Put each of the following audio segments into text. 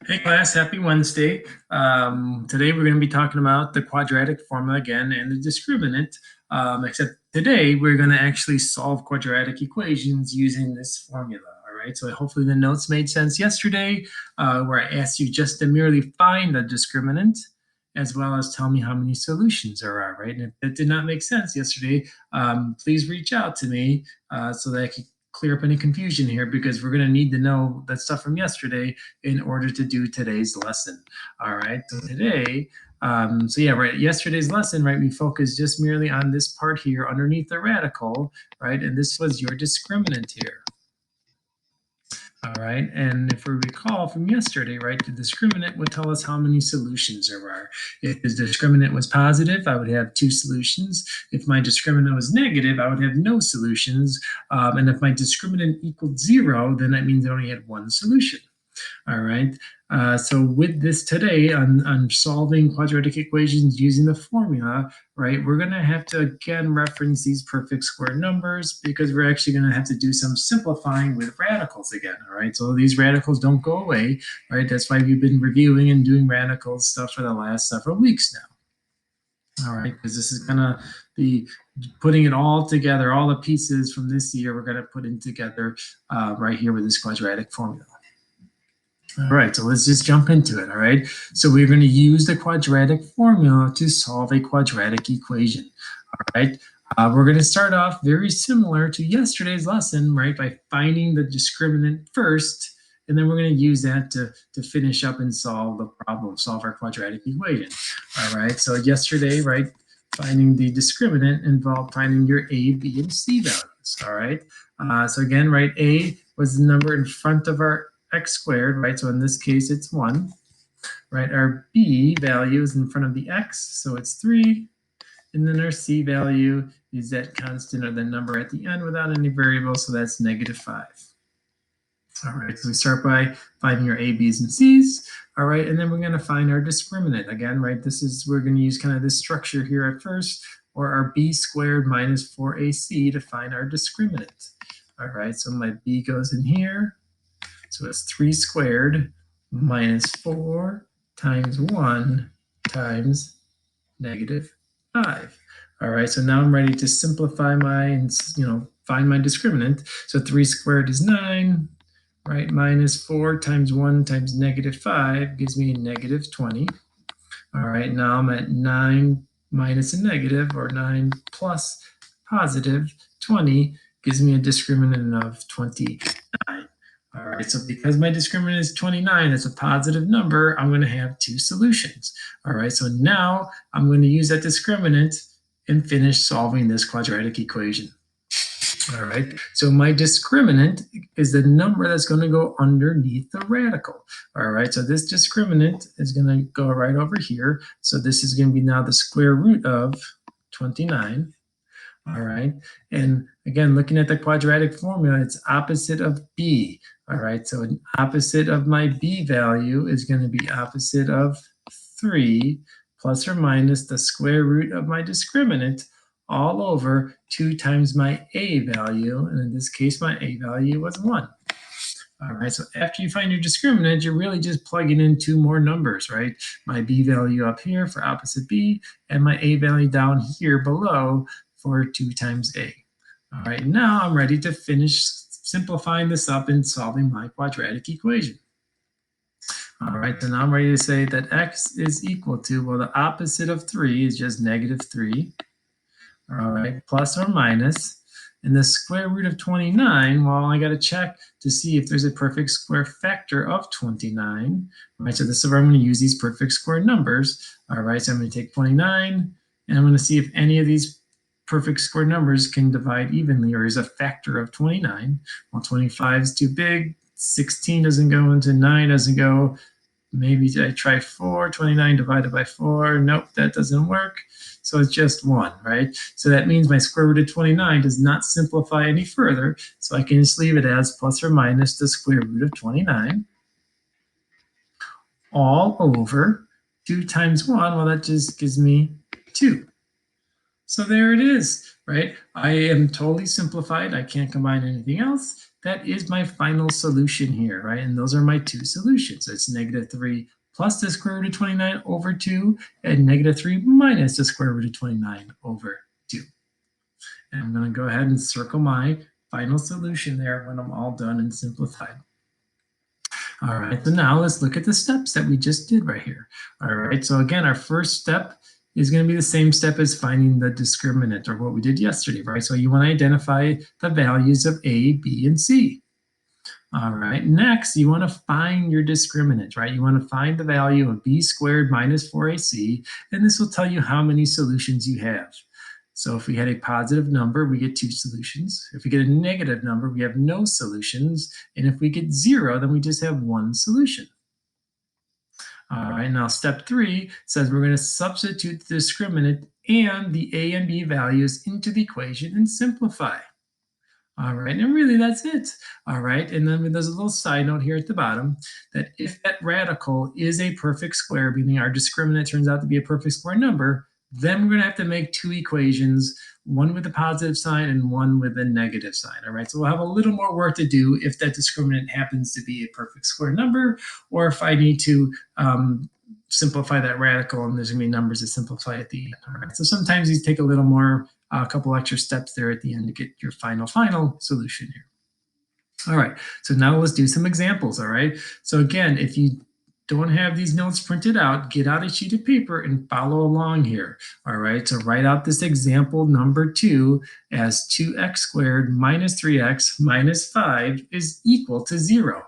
Hey class, happy Wednesday. Today we're going to be talking about the quadratic formula again and the discriminant, except today we're going to actually solve quadratic equations using this formula. All right, so hopefully the notes made sense yesterday, where I asked you just to merely find the discriminant as well as tell me how many solutions there are, right? And if it did not make sense yesterday, please reach out to me so that I can clear up any confusion here, because we're going to need to know that stuff from yesterday in order to do today's lesson. All right, so today, yesterday's lesson, right, we focused just merely on this part here underneath the radical, right, and this was your discriminant here. All right, and if we recall from yesterday, right, the discriminant would tell us how many solutions there are. If the discriminant was positive, I would have 2 solutions. If my discriminant was negative, I would have no solutions. And if my discriminant equaled 0, then that means I only had 1 solution. All right. So with this today on solving quadratic equations using the formula, right, we're going to have to again reference these perfect square numbers, because we're actually going to have to do some simplifying with radicals again. All right. So these radicals don't go away, right? That's why we've been reviewing and doing radical stuff for the last several weeks now. All right, because this is going to be putting it all together, all the pieces from this year, we're going to put in together right here with this quadratic formula. All right, so let's just jump into it, all right? So we're going to use the quadratic formula to solve a quadratic equation, all right? We're going to start off very similar to yesterday's lesson, right, by finding the discriminant first, and then we're going to use that to finish up and solve the problem, solve our quadratic equation, all right? So yesterday, right, finding the discriminant involved finding your A, B, and C values, all right? So again, right, A was the number in front of our x squared, right? So in this case, it's 1, right? Our b value is in front of the x, so it's 3. And then our c value is that constant, or the number at the end without any variable, so that's -5. All right, so we start by finding our a, b's, and c's. All right, and then we're going to find our discriminant. Again, right, we're going to use kind of this structure here at first, or our b squared minus 4ac to find our discriminant. All right, so my b goes in here. So it's 3 squared minus 4 times 1 times -5. All right, so now I'm ready to simplify find my discriminant. So 3 squared is 9, right? Minus 4 times 1 times -5 gives me a -20. All right, now I'm at 9 minus a negative, or 9 plus positive 20 gives me a discriminant of 29. All right, so because my discriminant is 29, it's a positive number, I'm going to have 2 solutions. All right, so now I'm going to use that discriminant and finish solving this quadratic equation. All right, so my discriminant is the number that's going to go underneath the radical. All right, so this discriminant is going to go right over here. So this is going to be now the square root of 29. All right, and again, looking at the quadratic formula, it's opposite of b. All right, so an opposite of my b value is going to be opposite of 3 plus or minus the square root of my discriminant all over 2 times my a value, and in this case, my a value was 1. All right, so after you find your discriminant, you're really just plugging in 2 more numbers, right? My b value up here for opposite b, and my a value down here below for 2 times a. All right, now I'm ready to finish simplifying this up and solving my quadratic equation. All right, so now I'm ready to say that x is equal to, well, the opposite of 3 is just -3. All right, plus or minus. And the square root of 29, well, I got to check to see if there's a perfect square factor of 29. All right, so this is where I'm going to use these perfect square numbers. All right, so I'm going to take 29, and I'm going to see if any of these perfect square numbers can divide evenly, or is a factor of 29. Well, 25 is too big, 16 doesn't go into 9, doesn't go. Maybe I try 4, 29 divided by 4. Nope, that doesn't work. So it's just 1, right? So that means my square root of 29 does not simplify any further. So I can just leave it as plus or minus the square root of 29 all over 2 times 1. Well, that just gives me 2. So there it is, right? I am totally simplified. I can't combine anything else. that is my final solution here, right? And those are my two solutions. It's negative 3 plus the square root of 29 over 2, and negative 3 minus the square root of 29 over 2. And I'm going to go ahead and circle my final solution there when I'm all done and simplified. All right, so now let's look at the steps that we just did right here. All right, so again, our first step is going to be the same step as finding the discriminant, or what we did yesterday, right? So you want to identify the values of A, B, and C. All right, next you want to find your discriminant, right? You want to find the value of b squared minus 4ac, and this will tell you how many solutions you have. So if we had a positive number, we get 2 solutions. If we get a negative number, we have no solutions. And if we get 0, then we just have 1 solution. All right, now step 3 says we're going to substitute the discriminant and the a and b values into the equation and simplify. All right, and really that's it. All right, and then there's a little side note here at the bottom that if that radical is a perfect square, meaning our discriminant turns out to be a perfect square number, then we're going to have to make 2 equations, one with a positive sign and one with a negative sign. All right, so we'll have a little more work to do if that discriminant happens to be a perfect square number, or if I need to simplify that radical and there's going to be numbers to simplify at the end. All right, so sometimes these take a little more, a couple extra steps there at the end to get your final solution here. All right, so now let's do some examples. All right, so again, if you don't have these notes printed out, get out a sheet of paper and follow along here. All right, so write out this example number 2 as 2x squared minus 3x minus 5 is equal to 0.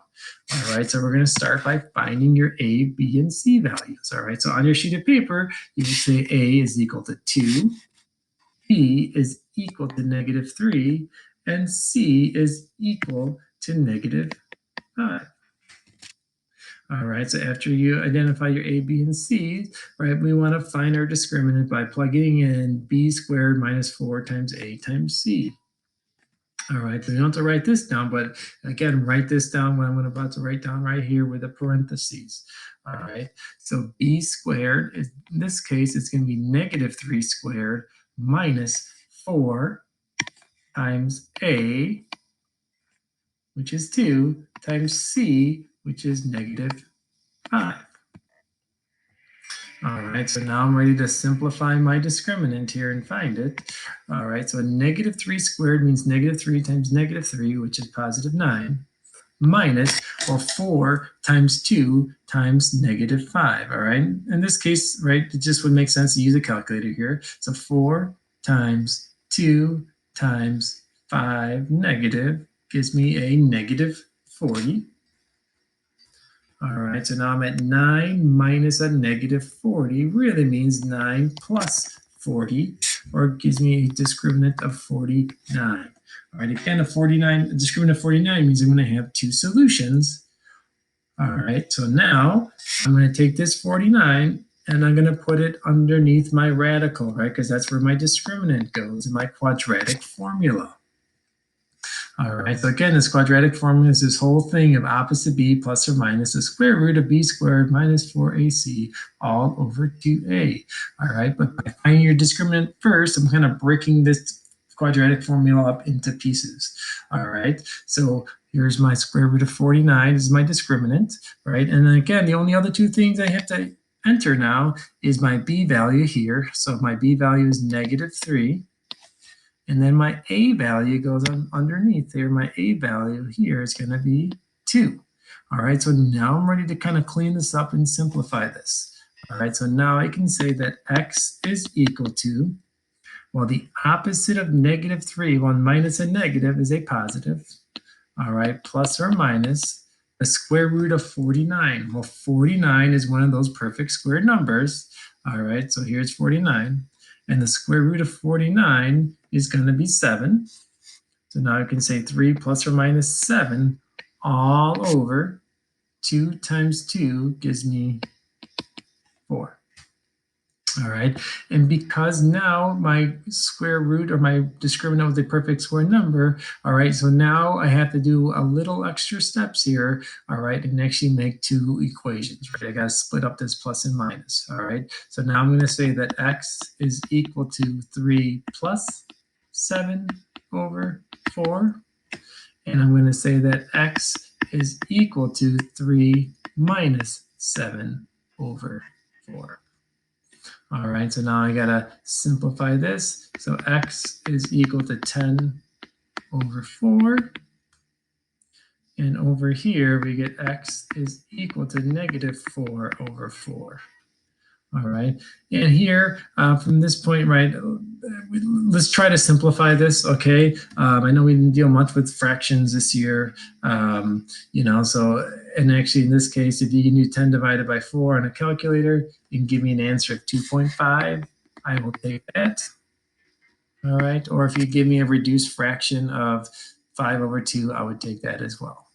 All right, so we're going to start by finding your a, b, and c values. All right, so on your sheet of paper, you would say a is equal to 2, b is equal to negative 3, and c is equal to negative 5. All right, so after you identify your a, b, and c, right, we want to find our discriminant by plugging in b squared minus 4 times a times c. All right, so you don't have to write this down, but again, write this down what I'm about to write down right here with the parentheses. All right, so b squared, is, in this case, it's going to be negative 3 squared minus 4 times a, which is 2, times c, which is negative 5. All right, so now I'm ready to simplify my discriminant here and find it. All right, so negative 3 squared means negative 3 times negative 3, which is positive 9, minus, well, 4 times 2 times negative 5, all right? In this case, right, it just would make sense to use a calculator here. So 4 times 2 times 5 negative gives me a negative 40. All right, so now I'm at 9 minus a negative 40 really means 9 plus 40, or it gives me a discriminant of 49. All right, again, a discriminant of 49 means I'm going to have 2 solutions. All right, so now I'm going to take this 49 and I'm going to put it underneath my radical, right, because that's where my discriminant goes in my quadratic formula. All right, so again, this quadratic formula is this whole thing of opposite b plus or minus the square root of b squared minus 4ac all over 2a. All right, but by finding your discriminant first, I'm kind of breaking this quadratic formula up into pieces. All right, so here's my square root of 49 is my discriminant, right? And then again, the only other 2 things I have to enter now is my b value here. So my b value is negative 3. And then my a value goes on underneath there. My a value here is going to be 2. All right, so now I'm ready to kind of clean this up and simplify this. All right, so now I can say that x is equal to, well, the opposite of negative 3, well, minus a negative is a positive. All right, plus or minus the square root of 49. Well, 49 is one of those perfect square numbers. All right, so here's 49. And the square root of 49 is going to be 7. So now I can say 3 plus or minus 7 all over 2 times 2 gives me 4. All right, and because now my square root or my discriminant was a perfect square number, all right, so now I have to do a little extra steps here, all right, and actually make 2 equations, right? I got to split up this plus and minus, all right? So now I'm going to say that x is equal to 3 plus 7 over 4, and I'm going to say that x is equal to 3 minus 7 over 4. All right, so now I got to simplify this. So x is equal to 10 over 4. And over here, we get x is equal to negative 4 over 4. All right, and here from this point, right, let's try to simplify this, okay? I know we didn't deal much with fractions this year, you know, so, and actually in this case, if you can do 10 divided by 4 on a calculator, you can give me an answer of 2.5. I will take that. All right, or if you give me a reduced fraction of 5 over 2, I would take that as well.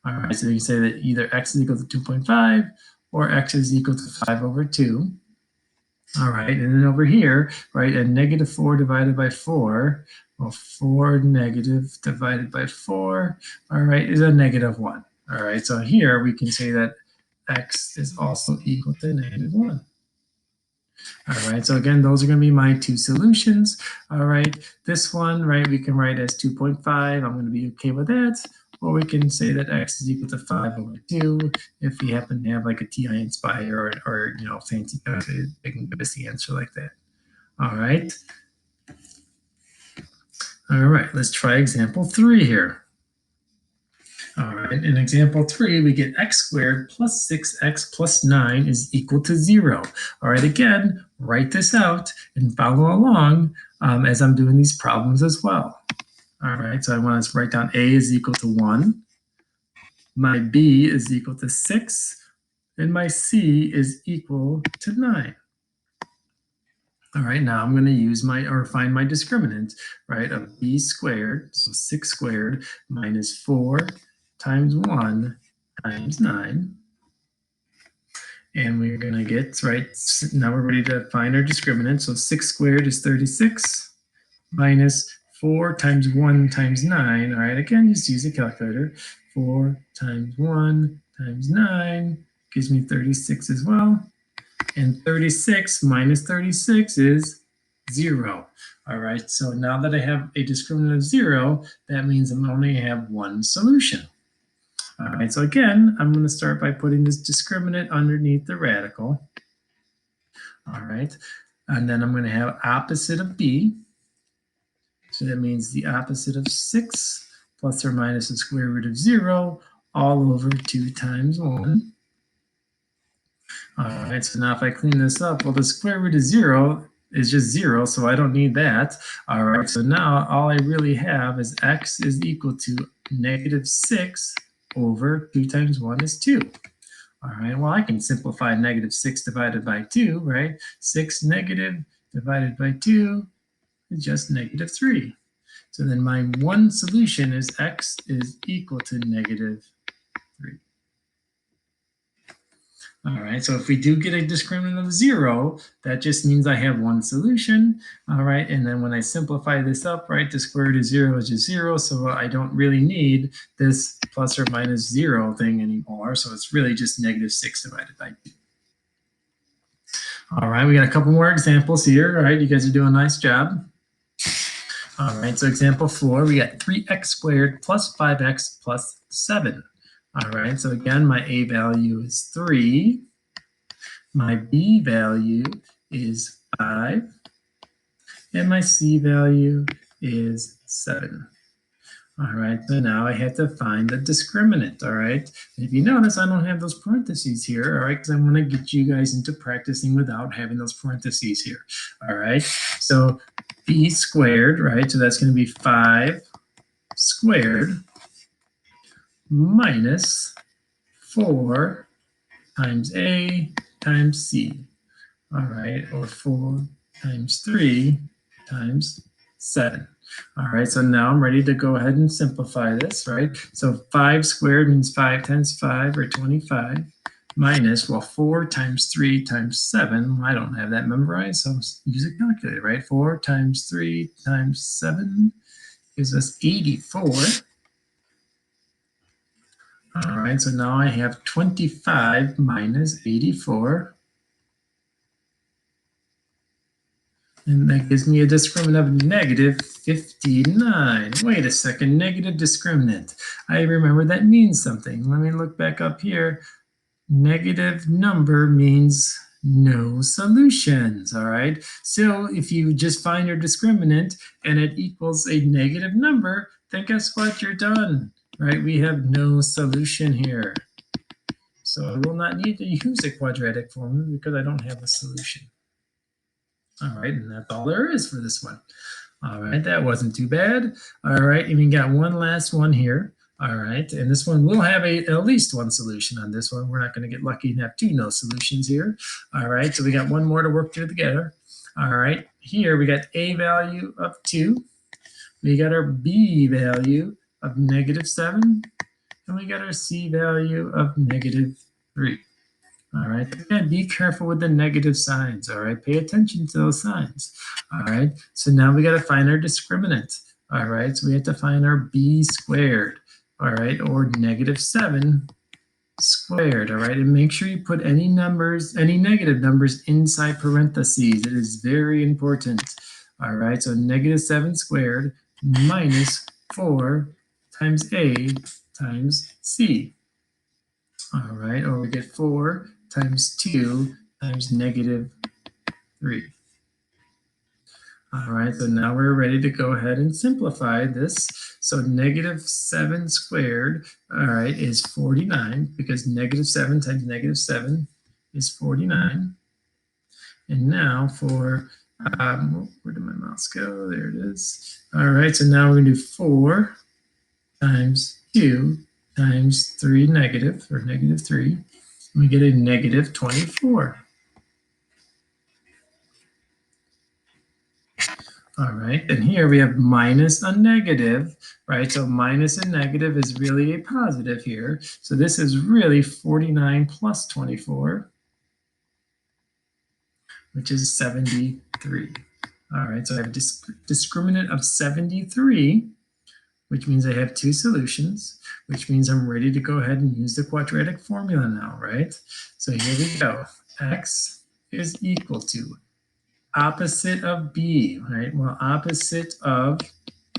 All right, so you say that either x is equal to 2.5 or x is equal to 5 over 2. All right, and then over here, right, a negative 4 divided by 4, well, 4 negative divided by 4, all right, is a negative 1. All right, so here we can say that x is also equal to negative 1. All right, so again, those are going to be my two solutions. All right, this one, right, we can write as 2.5. I'm going to be okay with that. Or we can say that x is equal to 5 over 2 if we happen to have like a TI Inspire or you know, fancy calculator, they can give us the answer like that. All right. All right, let's try example 3 here. All right, in example 3, we get x squared plus 6x plus 9 is equal to 0. All right, again, write this out and follow along as I'm doing these problems as well. All right, so I want to write down a is equal to 1, my b is equal to 6, and my c is equal to 9. All right, now I'm going to use find my discriminant, right, of b squared, so 6 squared minus 4 times 1 times 9. And we're going to get, right, now we're ready to find our discriminant. So 6 squared is 36 minus 4 times 1 times 9. All right, again, just use a calculator. 4 times 1 times 9 gives me 36 as well. And 36 minus 36 is 0. All right, so now that I have a discriminant of 0, that means I only have one solution. All right, so again, I'm going to start by putting this discriminant underneath the radical. All right, and then I'm going to have opposite of b. So that means the opposite of 6 plus or minus the square root of 0 all over 2 times 1. All right, so now if I clean this up, well, the square root of 0 is just 0, so I don't need that. All right, so now all I really have is x is equal to negative 6 over 2 times 1 is 2. All right, well, I can simplify negative 6 divided by 2, right? 6 negative divided by 2 is just negative 3. So then my one solution is x is equal to negative 3. All right, so if we do get a discriminant of 0, that just means I have one solution. All right, and then when I simplify this up, right, the square root of 0 is just 0, so I don't really need this plus or minus 0 thing anymore. So it's really just negative 6 divided by 2. All right, we got a couple more examples here. All right, you guys are doing a nice job. All right, so example 4, we got 3x squared plus 5x plus 7. All right, so again, my a value is 3. My b value is 5. And my c value is 7. All right, so now I have to find the discriminant, all right? And if you notice, I don't have those parentheses here, all right, because I want to get you guys into practicing without having those parentheses here, all right? So b squared, right, so that's going to be 5 squared minus 4 times a times c, all right, or 4 times 3 times 7. All right, so now I'm ready to go ahead and simplify this, right? So 5 squared means 5 times 5, or 25, minus, well, 4 times 3 times 7. I don't have that memorized, so use a calculator, right? 4 times 3 times 7 gives us 84. All right, so now I have 25 minus 84. And that gives me a discriminant of negative 59. Wait a second, negative discriminant. I remember that means something. Let me look back up here. Negative number means no solutions, all right? So if you just find your discriminant and it equals a negative number, then guess what? You're done, right? We have no solution here. So I will not need to use a quadratic formula because I don't have a solution. All right, and that's all there is for this one. All right, that wasn't too bad. All right, and we got one last one here. All right, and this one will have at least one solution on this one. We're not going to get lucky and have two no solutions here. All right, so we got one more to work through together. All right, here we got a value of 2. We got our b value of negative 7. And we got our c value of negative 3. All right, again, be careful with the negative signs. All right, pay attention to those signs. All right, so now we got to find our discriminant. All right, so we have to find our b squared. All right, or negative 7 squared. All right, and make sure you put any numbers, any negative numbers inside parentheses. It is very important. All right, so negative 7 squared minus 4 times a times c. All right, or we get 4 times 2 times negative 3. All right, so now we're ready to go ahead and simplify this. So negative 7 squared, all right, is 49 because negative 7 times negative 7 is 49. And now for, where did my mouse go? There it is. All right, so now we're going to do 4 times 2 times 3 negative, or negative 3. We get a negative 24. All right, and here we have minus a negative, right? So minus a negative is really a positive here. So this is really 49 plus 24, which is 73. All right, so I have a discriminant of 73, which means I have two solutions, which means I'm ready to go ahead and use the quadratic formula now, right? So here we go. X is equal to opposite of b, right? Well, opposite of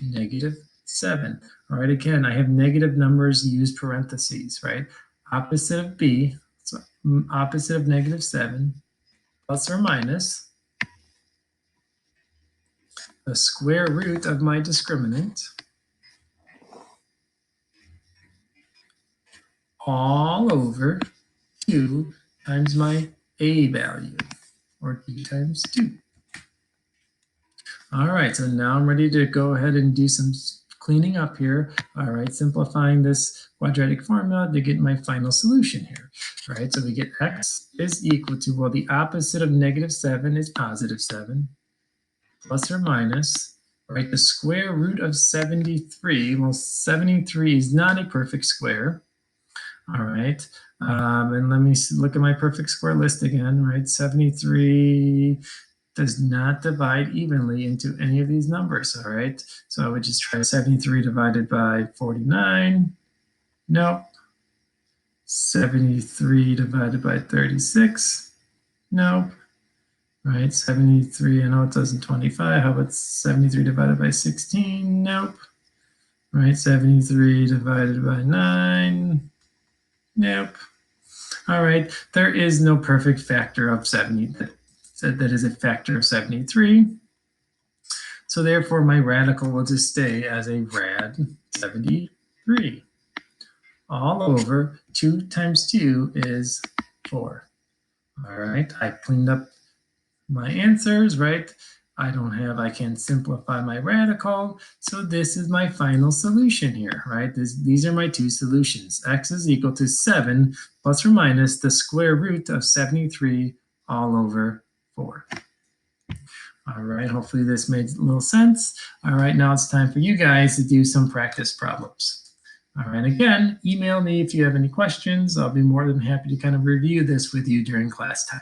negative 7. All right, again, I have negative numbers, use parentheses, right? Opposite of b, so opposite of negative 7, plus or minus the square root of my discriminant, all over 2 times my a value, or 2 times 2. All right, so now I'm ready to go ahead and do some cleaning up here. All right, simplifying this quadratic formula to get my final solution here. All right, so we get x is equal to, well, the opposite of negative 7 is positive 7, plus or minus, right, the square root of 73. Well, 73 is not a perfect square. All right, and let me look at my perfect square list again, right? 73 does not divide evenly into any of these numbers, all right? So I would just try 73 divided by 49. Nope. 73 divided by 36. Nope. Right, 73, I know it doesn't 25. How about 73 divided by 16? Nope. Right, 73 divided by 9. Nope. All right, there is no perfect factor of 70. That is a factor of 73. So therefore, my radical will just stay as a rad 73. All over 2 times 2 is 4. All right, I cleaned up my answers, right? I can simplify my radical. So this is my final solution here, right? These are my two solutions. X is equal to 7 plus or minus the square root of 73 all over 4. All right, hopefully this made a little sense. All right, now it's time for you guys to do some practice problems. All right, again, email me if you have any questions. I'll be more than happy to kind of review this with you during class time.